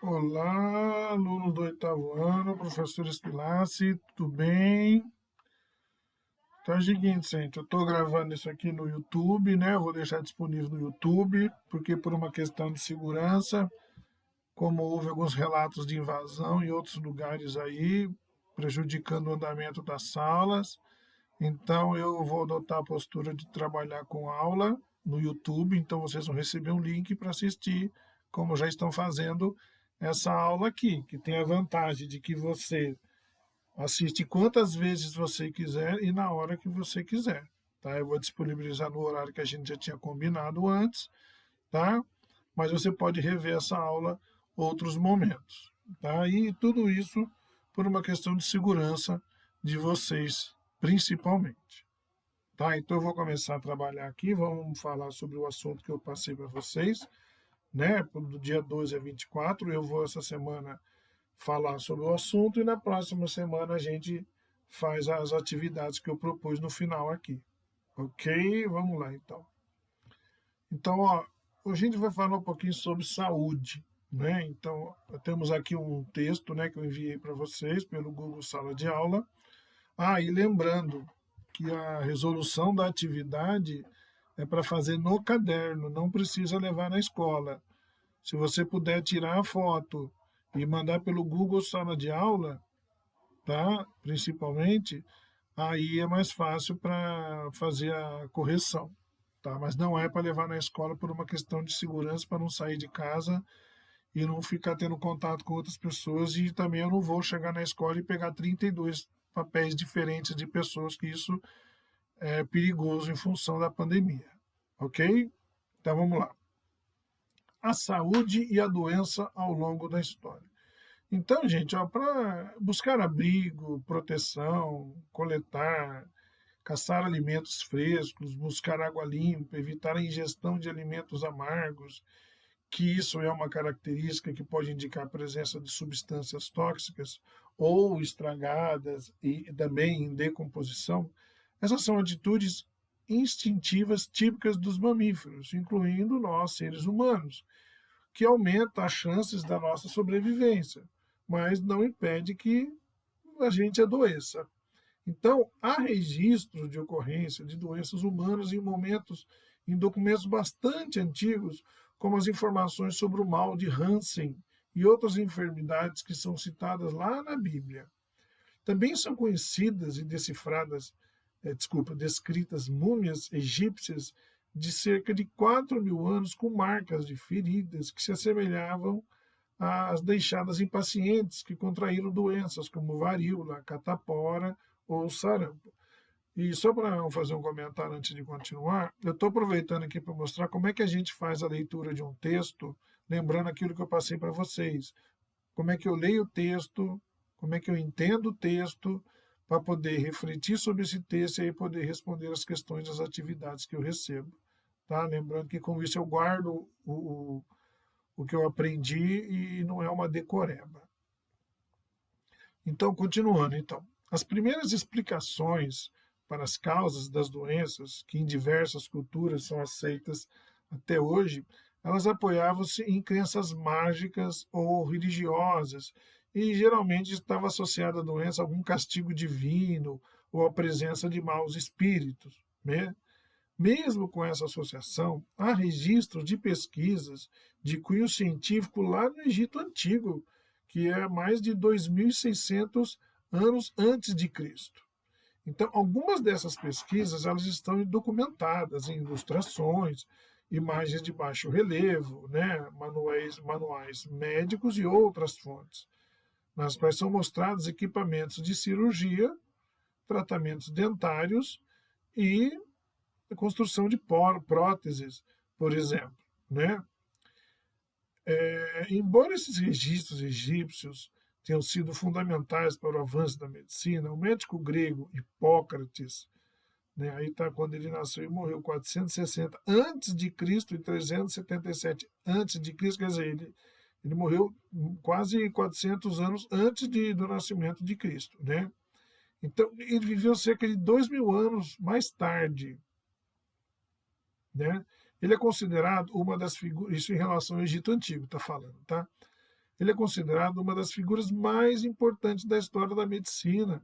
Olá, alunos do oitavo ano, professor Esquilace, tudo bem? Então é o seguinte, gente, eu estou gravando isso aqui no YouTube, né? Eu vou deixar disponível no YouTube, porque por uma questão de segurança, como houve alguns relatos de invasão em outros lugares aí, prejudicando o andamento das salas, então eu vou adotar a postura de trabalhar com aula no YouTube, então vocês vão receber um link para assistir, como já estão fazendo essa aula aqui, que tem a vantagem de que você assiste quantas vezes você quiser e na hora que você quiser, tá? Eu vou disponibilizar no horário que a gente já tinha combinado antes, tá? Mas você pode rever essa aula outros momentos, tá? E tudo isso por uma questão de segurança de vocês, principalmente. Tá, então eu vou começar a trabalhar aqui, vamos falar sobre o assunto que eu passei para vocês, né? Do dia 12 a 24, eu vou essa semana falar sobre o assunto e na próxima semana a gente faz as atividades que eu propus no final aqui. Ok? Vamos lá então. Então, ó, hoje a gente vai falar um pouquinho sobre saúde, né? Então, temos aqui um texto, né, que eu enviei para vocês pelo Google Sala de Aula. Ah, e lembrando que a resolução da atividade é para fazer no caderno, não precisa levar na escola. Se você puder tirar a foto e mandar pelo Google Sala de Aula, tá? Principalmente, aí é mais fácil para fazer a correção, tá? Mas não é para levar na escola por uma questão de segurança, para não sair de casa e não ficar tendo contato com outras pessoas. E também eu não vou chegar na escola e pegar 32 papéis diferentes de pessoas, que isso é perigoso em função da pandemia, ok? Então vamos lá. A saúde e a doença ao longo da história. Então, gente, para buscar abrigo, proteção, coletar, caçar alimentos frescos, buscar água limpa, evitar a ingestão de alimentos amargos, que isso é uma característica que pode indicar a presença de substâncias tóxicas ou estragadas e também em decomposição. Essas são atitudes instintivas típicas dos mamíferos, incluindo nós, seres humanos, que aumenta as chances da nossa sobrevivência, mas não impede que a gente adoeça. Então, há registros de ocorrência de doenças humanas em documentos bastante antigos, como as informações sobre o mal de Hansen e outras enfermidades que são citadas lá na Bíblia. Também são conhecidas e descritas múmias egípcias de cerca de 4.000 anos com marcas de feridas que se assemelhavam às deixadas em pacientes que contraíram doenças como varíola, catapora ou sarampo. E só para fazer um comentário antes de continuar, eu estou aproveitando aqui para mostrar como é que a gente faz a leitura de um texto, lembrando aquilo que eu passei para vocês. Como é que eu leio o texto, como é que eu entendo o texto, para poder refletir sobre esse texto e aí poder responder as questões das atividades que eu recebo. Tá? Lembrando que com isso eu guardo o que eu aprendi e não é uma decoreba. Então, continuando, então. As primeiras explicações para as causas das doenças, que em diversas culturas são aceitas até hoje, elas apoiavam-se em crenças mágicas ou religiosas e geralmente estava associada à doença a algum castigo divino ou a presença de maus espíritos, né? Mesmo com essa associação, há registros de pesquisas de cunho científico lá no Egito Antigo, que é mais de 2.600 anos antes de Cristo. Então, algumas dessas pesquisas elas estão documentadas em ilustrações, imagens de baixo relevo, né, manuais médicos e outras fontes, nas quais são mostrados equipamentos de cirurgia, tratamentos dentários e a construção de próteses, por exemplo. Né? Embora esses registros egípcios tenham sido fundamentais para o avanço da medicina, o médico grego Hipócrates, né, aí está quando ele nasceu e morreu, 460 antes de Cristo e 377 antes de Cristo, quer dizer, ele morreu quase 400 anos antes do nascimento de Cristo. Né? Então, ele viveu cerca de 2.000 anos mais tarde. Né? Ele é considerado uma das figuras, isso em relação ao Egito Antigo, está falando, tá? Ele é considerado uma das figuras mais importantes da história da medicina.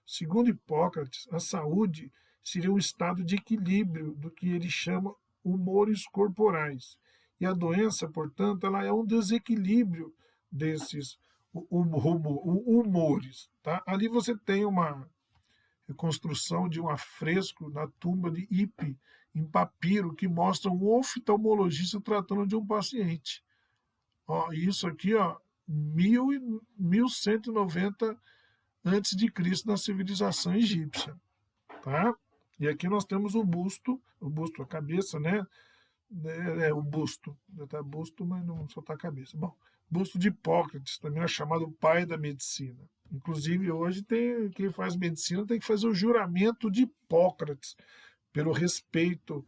Segundo Hipócrates, a saúde seria um estado de equilíbrio do que ele chama humores corporais. E a doença, portanto, ela é um desequilíbrio desses humores. Tá? Ali você tem uma reconstrução de um afresco na tumba de Hipe, em papiro, que mostra um oftalmologista tratando de um paciente. Ó, isso aqui, ó, 1190 antes de Cristo na civilização egípcia, tá? E aqui nós temos o busto, a cabeça, né? O busto, tá busto, mas não só tá a cabeça. Bom, busto de Hipócrates, também é chamado pai da medicina. Inclusive, hoje quem faz medicina tem que fazer o juramento de Hipócrates, pelo respeito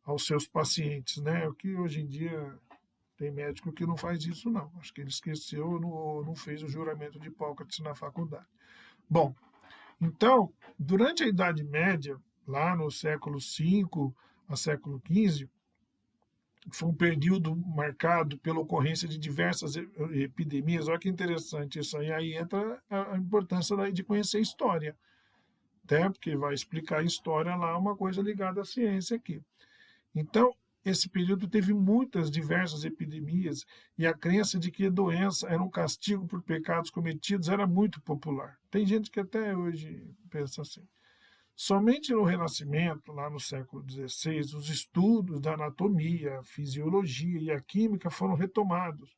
aos seus pacientes, né? O que hoje em dia tem médico que não faz isso, não. Acho que ele esqueceu ou não fez o juramento de Hipócrates na faculdade. Bom, então, durante a Idade Média, lá no século V a século XV, foi um período marcado pela ocorrência de diversas epidemias. Olha que interessante isso aí. Aí entra a importância de conhecer a história, até porque vai explicar a história lá, uma coisa ligada à ciência aqui. Então, esse período teve muitas diversas epidemias e a crença de que a doença era um castigo por pecados cometidos era muito popular. Tem gente que até hoje pensa assim. Somente no Renascimento, lá no século XVI, os estudos da anatomia, a fisiologia e a química foram retomados,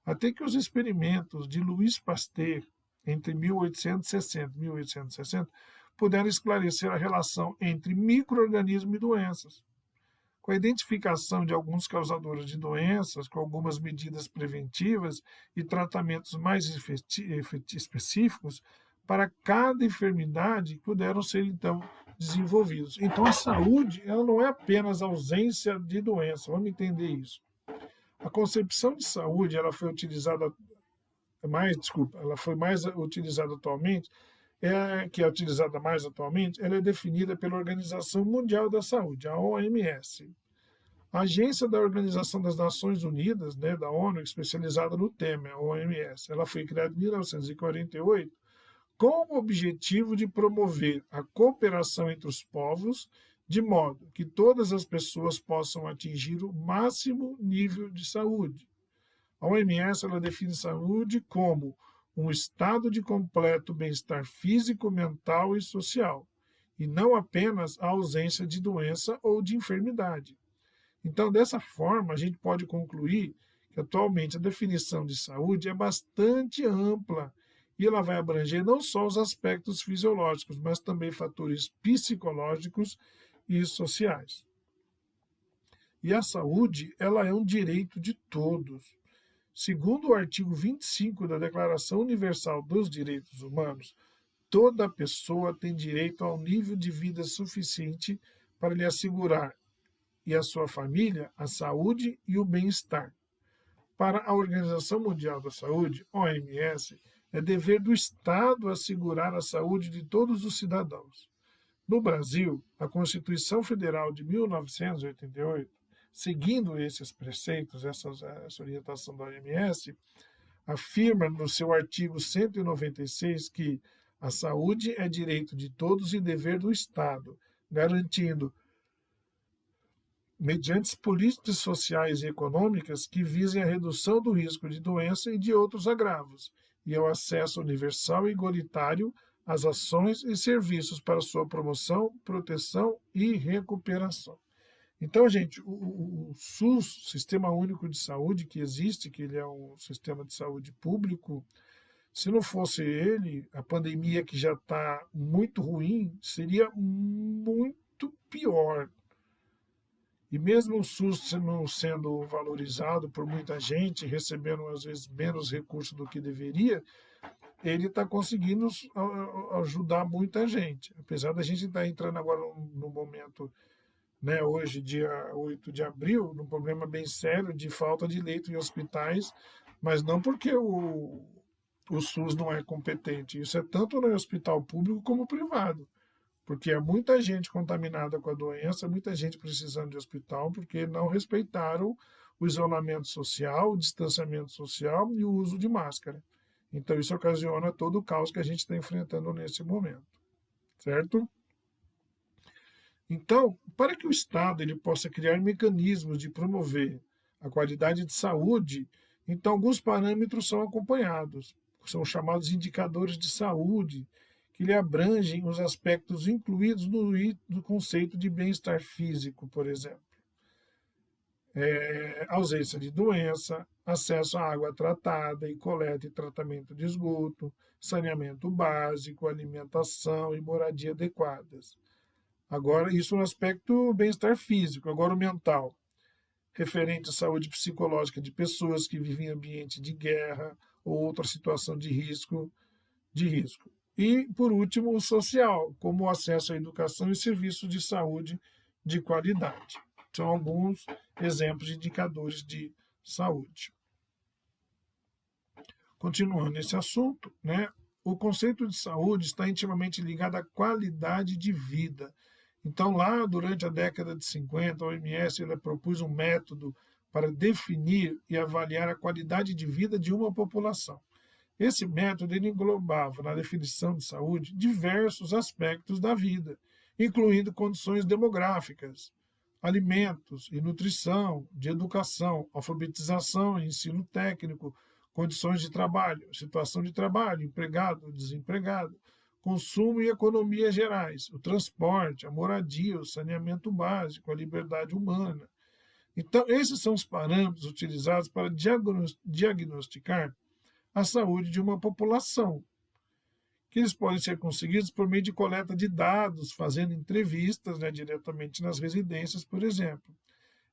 até que os experimentos de Louis Pasteur, entre 1860 e 1860, puderam esclarecer a relação entre micro-organismos e doenças. Com a identificação de alguns causadores de doenças, com algumas medidas preventivas e tratamentos mais específicos, para cada enfermidade puderam ser, então, desenvolvidos. Então, a saúde ela não é apenas ausência de doença, vamos entender isso. A concepção de saúde ela foi utilizada ela foi mais utilizada atualmente, que é utilizada mais atualmente, ela é definida pela Organização Mundial da Saúde, a OMS. A agência da Organização das Nações Unidas, né, da ONU, especializada no tema, a OMS, ela foi criada em 1948 com o objetivo de promover a cooperação entre os povos, de modo que todas as pessoas possam atingir o máximo nível de saúde. A OMS ela define saúde como um estado de completo bem-estar físico, mental e social, e não apenas a ausência de doença ou de enfermidade. Então, dessa forma, a gente pode concluir que atualmente a definição de saúde é bastante ampla e ela vai abranger não só os aspectos fisiológicos, mas também fatores psicológicos e sociais. E a saúde, ela é um direito de todos. Segundo o artigo 25 da Declaração Universal dos Direitos Humanos, toda pessoa tem direito a um nível de vida suficiente para lhe assegurar e a sua família a saúde e o bem-estar. Para a Organização Mundial da Saúde, OMS, é dever do Estado assegurar a saúde de todos os cidadãos. No Brasil, a Constituição Federal de 1988, seguindo esses preceitos, essa orientação da OMS, afirma no seu artigo 196 que a saúde é direito de todos e dever do Estado, garantindo mediante políticas sociais e econômicas que visem a redução do risco de doença e de outros agravos, e ao acesso universal e igualitário às ações e serviços para sua promoção, proteção e recuperação. Então, gente, o SUS, Sistema Único de Saúde, que existe, que ele é um sistema de saúde público, se não fosse ele, a pandemia que já está muito ruim, seria muito pior. E mesmo o SUS não sendo valorizado por muita gente, recebendo às vezes menos recursos do que deveria, ele está conseguindo ajudar muita gente. Apesar da gente estar entrando agora no momento, né, hoje, dia 8 de abril, num problema bem sério de falta de leito em hospitais, mas não porque o SUS não é competente. Isso é tanto no hospital público como privado. Porque é muita gente contaminada com a doença, muita gente precisando de hospital, porque não respeitaram o isolamento social, o distanciamento social e o uso de máscara. Então, isso ocasiona todo o caos que a gente está enfrentando nesse momento, certo? Então, para que o Estado ele possa criar mecanismos de promover a qualidade de saúde, então alguns parâmetros são acompanhados, são chamados indicadores de saúde, que lhe abrangem os aspectos incluídos no conceito de bem-estar físico, por exemplo. Ausência de doença, acesso à água tratada e coleta e tratamento de esgoto, saneamento básico, alimentação e moradia adequadas. Agora, isso no aspecto bem-estar físico. Agora, o mental, referente à saúde psicológica de pessoas que vivem em ambiente de guerra ou outra situação de risco. E, por último, o social, como o acesso à educação e serviços de saúde de qualidade. São alguns exemplos de indicadores de saúde. Continuando esse assunto, né, o conceito de saúde está intimamente ligado à qualidade de vida. Então, lá durante a década de 50, a OMS ela propôs um método para definir e avaliar a qualidade de vida de uma população. Esse método ele englobava na definição de saúde diversos aspectos da vida, incluindo condições demográficas, alimentos e nutrição, de educação, alfabetização e ensino técnico, condições de trabalho, situação de trabalho, empregado, desempregado, consumo e economia gerais, o transporte, a moradia, o saneamento básico, a liberdade humana. Então, esses são os parâmetros utilizados para diagnosticar a saúde de uma população, que eles podem ser conseguidos por meio de coleta de dados, fazendo entrevistas, né, diretamente nas residências, por exemplo.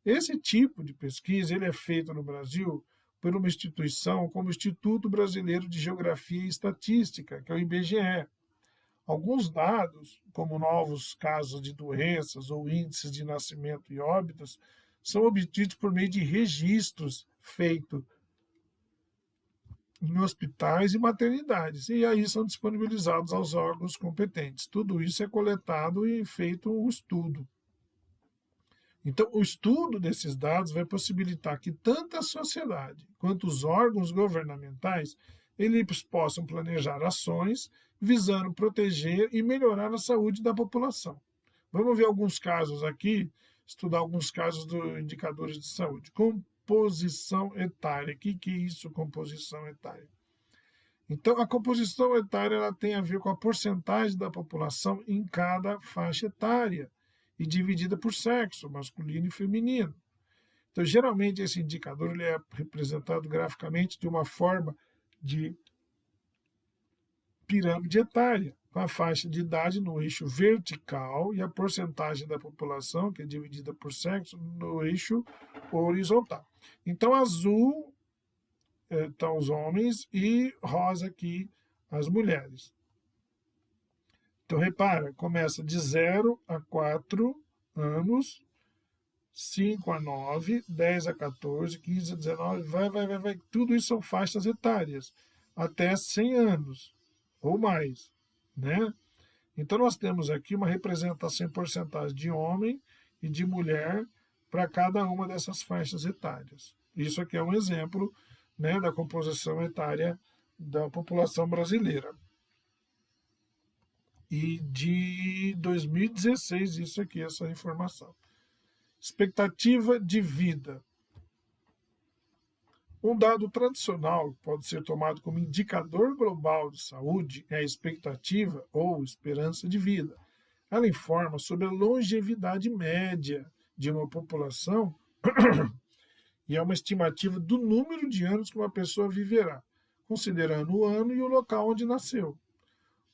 Esse tipo de pesquisa ele é feito no Brasil por uma instituição como o Instituto Brasileiro de Geografia e Estatística, que é o IBGE. Alguns dados, como novos casos de doenças ou índices de nascimento e óbitos, são obtidos por meio de registros feitos em hospitais e maternidades, e aí são disponibilizados aos órgãos competentes. Tudo isso é coletado e feito um estudo. Então, o estudo desses dados vai possibilitar que tanto a sociedade quanto os órgãos governamentais eles possam planejar ações visando proteger e melhorar a saúde da população. Vamos ver alguns casos aqui, estudar alguns casos dos indicadores de saúde. Composição etária. O que é isso, composição etária? Então, a composição etária ela tem a ver com a porcentagem da população em cada faixa etária e dividida por sexo, masculino e feminino. Então, geralmente, esse indicador ele é representado graficamente de uma forma de pirâmide etária, com a faixa de idade no eixo vertical e a porcentagem da população, que é dividida por sexo, no eixo horizontal. Então, azul estão os homens e rosa aqui as mulheres. Então, repara, começa de 0 a 4 anos, 5 a 9, 10 a 14, 15 a 19, vai. Tudo isso são faixas etárias, até 100 anos ou mais, né? Então, nós temos aqui uma representação em porcentagem de homem e de mulher para cada uma dessas faixas etárias. Isso aqui é um exemplo, né, da composição etária da população brasileira. E de 2016, isso aqui, essa informação. Expectativa de vida. Um dado tradicional que pode ser tomado como indicador global de saúde é a expectativa ou esperança de vida. Ela informa sobre a longevidade média de uma população e é uma estimativa do número de anos que uma pessoa viverá, considerando o ano e o local onde nasceu.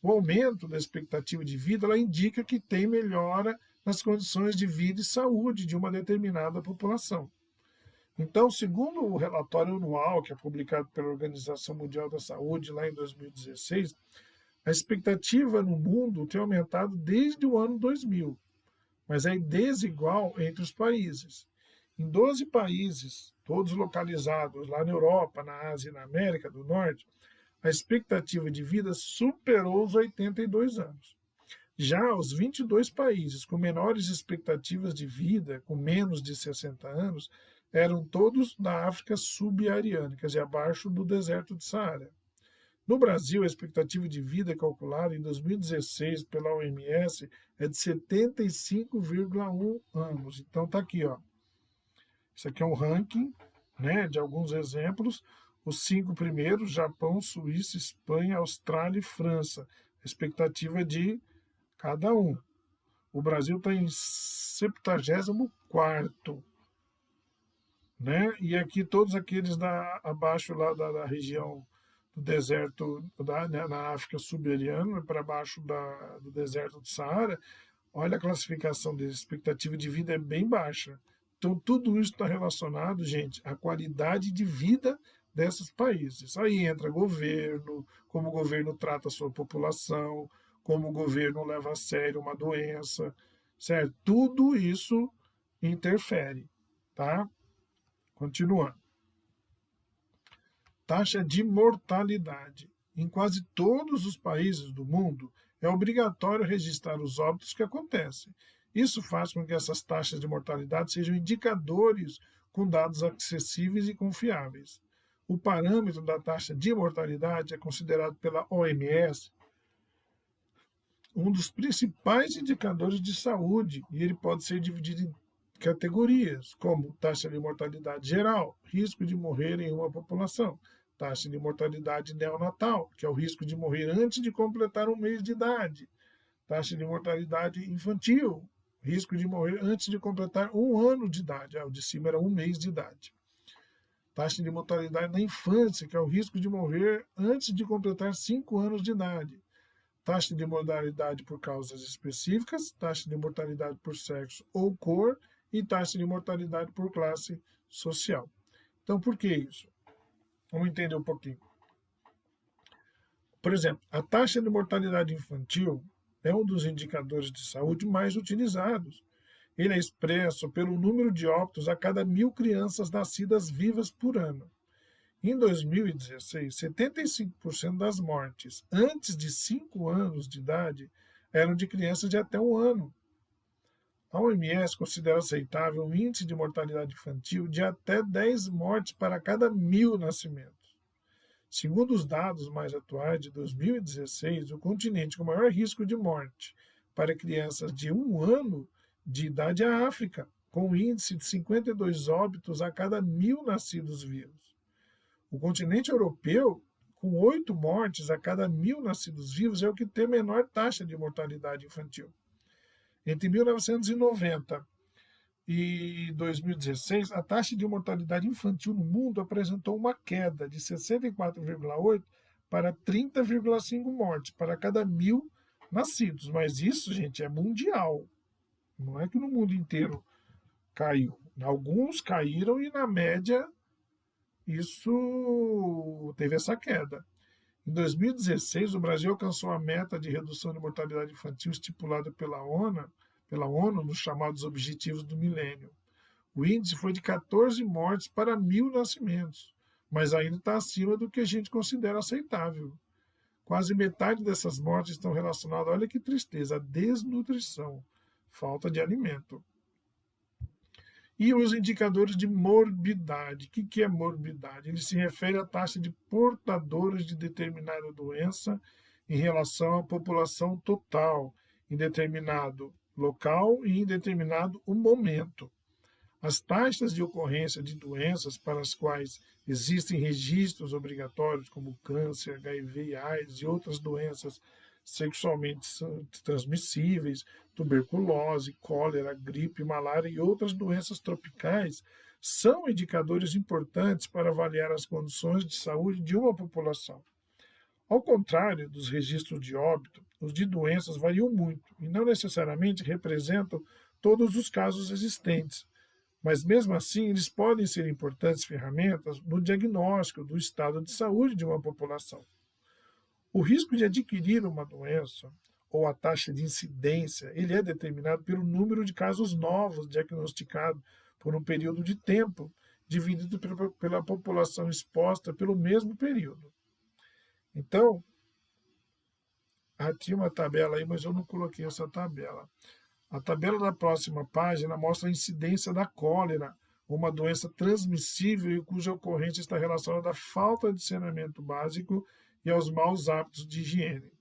O aumento da expectativa de vida ela indica que tem melhora nas condições de vida e saúde de uma determinada população. Então, segundo o relatório anual que é publicado pela Organização Mundial da Saúde lá em 2016, a expectativa no mundo tem aumentado desde o ano 2000, mas é desigual entre os países. Em 12 países, todos localizados lá na Europa, na Ásia e na América do Norte, a expectativa de vida superou os 82 anos. Já os 22 países com menores expectativas de vida, com menos de 60 anos, eram todos da África subsaariana, quer dizer, abaixo do deserto de Saara. No Brasil, a expectativa de vida calculada em 2016 pela OMS é de 75,1 anos. Então está aqui, ó. Isso aqui é um ranking, né, de alguns exemplos. Os 5 primeiros: Japão, Suíça, Espanha, Austrália e França. A expectativa de cada um. O Brasil está em 74º, né? E aqui todos aqueles abaixo lá da região do deserto, né, na África subsaariana, para baixo do deserto do Saara. Olha a classificação deles, a expectativa de vida é bem baixa. Então, tudo isso está relacionado, gente, à qualidade de vida desses países. Aí entra governo, como o governo trata a sua população, como o governo leva a sério uma doença, certo? Tudo isso interfere, tá? Continuando. Taxa de mortalidade. Em quase todos os países do mundo, é obrigatório registrar os óbitos que acontecem. Isso faz com que essas taxas de mortalidade sejam indicadores com dados acessíveis e confiáveis. O parâmetro da taxa de mortalidade é considerado pela OMS um dos principais indicadores de saúde e ele pode ser dividido em categorias, como taxa de mortalidade geral, risco de morrer em uma população, taxa de mortalidade neonatal, que é o risco de morrer antes de completar um mês de idade, taxa de mortalidade infantil, risco de morrer antes de completar 1 ano de idade, o de cima era 1 mês de idade. Taxa de mortalidade na infância, que é o risco de morrer antes de completar 5 anos de idade. Taxa de mortalidade por causas específicas, taxa de mortalidade por sexo ou cor e taxa de mortalidade por classe social. Então, por que isso? Vamos entender um pouquinho. Por exemplo, a taxa de mortalidade infantil é um dos indicadores de saúde mais utilizados. Ele é expresso pelo número de óbitos a cada 1.000 crianças nascidas vivas por ano. Em 2016, 75% das mortes antes de 5 anos de idade eram de crianças de até 1 ano. A OMS considera aceitável um índice de mortalidade infantil de até 10 mortes para cada 1.000 nascimentos. Segundo os dados mais atuais de 2016, o continente com maior risco de morte para crianças de 1 ano de idade é a África, com um índice de 52 óbitos a cada 1.000 nascidos vivos. O continente europeu, com 8 mortes a cada 1.000 nascidos vivos, é o que tem menor taxa de mortalidade infantil. Entre 1990 e 2016, a taxa de mortalidade infantil no mundo apresentou uma queda de 64,8 para 30,5 mortes para cada 1.000 nascidos. Mas isso, gente, é mundial. Não é que no mundo inteiro caiu. Alguns caíram e, na média, isso teve essa queda. Em 2016, o Brasil alcançou a meta de redução de mortalidade infantil estipulada pela ONU nos chamados Objetivos do Milênio. O índice foi de 14 mortes para 1.000 nascimentos, mas ainda está acima do que a gente considera aceitável. Quase metade dessas mortes estão relacionadas, olha que tristeza, à desnutrição, falta de alimento. E os indicadores de morbidade. O que é morbidade? Ele se refere à taxa de portadores de determinada doença em relação à população total, em determinado local e em determinado momento. As taxas de ocorrência de doenças para as quais existem registros obrigatórios, como câncer, HIV e AIDS e outras doenças sexualmente transmissíveis, tuberculose, cólera, gripe, malária e outras doenças tropicais, são indicadores importantes para avaliar as condições de saúde de uma população. Ao contrário dos registros de óbito, os de doenças variam muito e não necessariamente representam todos os casos existentes, mas mesmo assim eles podem ser importantes ferramentas no diagnóstico do estado de saúde de uma população. O risco de adquirir uma doença ou a taxa de incidência, ele é determinado pelo número de casos novos diagnosticados por um período de tempo, dividido pela população exposta pelo mesmo período. Então, tinha uma tabela aí, mas eu não coloquei essa tabela. A tabela da próxima página mostra a incidência da cólera uma doença transmissível e cuja ocorrência está relacionada à falta de saneamento básico e aos maus hábitos de higiene.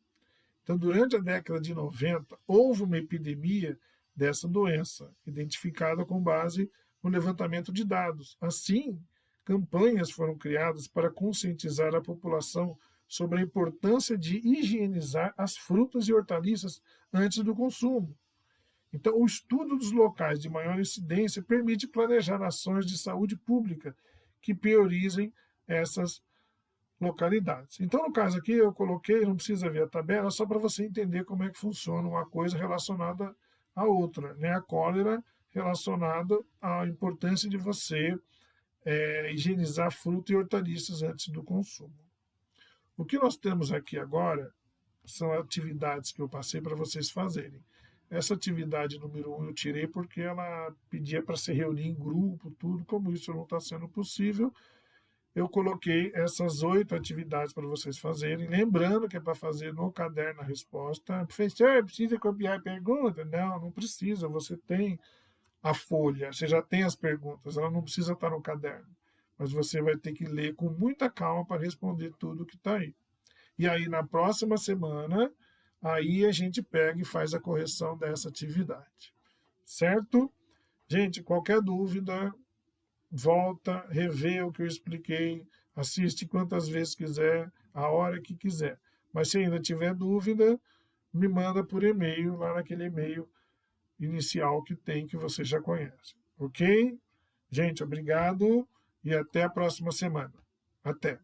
Então, durante a década de 90, houve uma epidemia dessa doença, identificada com base no levantamento de dados. Assim, campanhas foram criadas para conscientizar a população sobre a importância de higienizar as frutas e hortaliças antes do consumo. Então, o estudo dos locais de maior incidência permite planejar ações de saúde pública que priorizem essas localidades. Então, no caso aqui, eu coloquei, não precisa ver a tabela, só para você entender como é que funciona uma coisa relacionada à outra. Né? A cólera relacionada à importância de você higienizar fruta e hortaliças antes do consumo. O que nós temos aqui agora são atividades que eu passei para vocês fazerem. Essa atividade número 1 eu tirei porque ela pedia para se reunir em grupo, tudo. Como isso não está sendo possível, eu coloquei essas 8 atividades para vocês fazerem. Lembrando que é para fazer no caderno a resposta. Professor, precisa copiar a pergunta? Não, não precisa. Você tem a folha, você já tem as perguntas, ela não precisa estar no caderno. Mas você vai ter que ler com muita calma para responder tudo que está aí. E aí, na próxima semana, aí a gente pega e faz a correção dessa atividade. Certo? Gente, qualquer dúvida, volta, revê o que eu expliquei, assiste quantas vezes quiser, a hora que quiser. Mas se ainda tiver dúvida, me manda por e-mail, lá naquele e-mail inicial que tem, que você já conhece. Ok? Gente, obrigado e até a próxima semana. Até!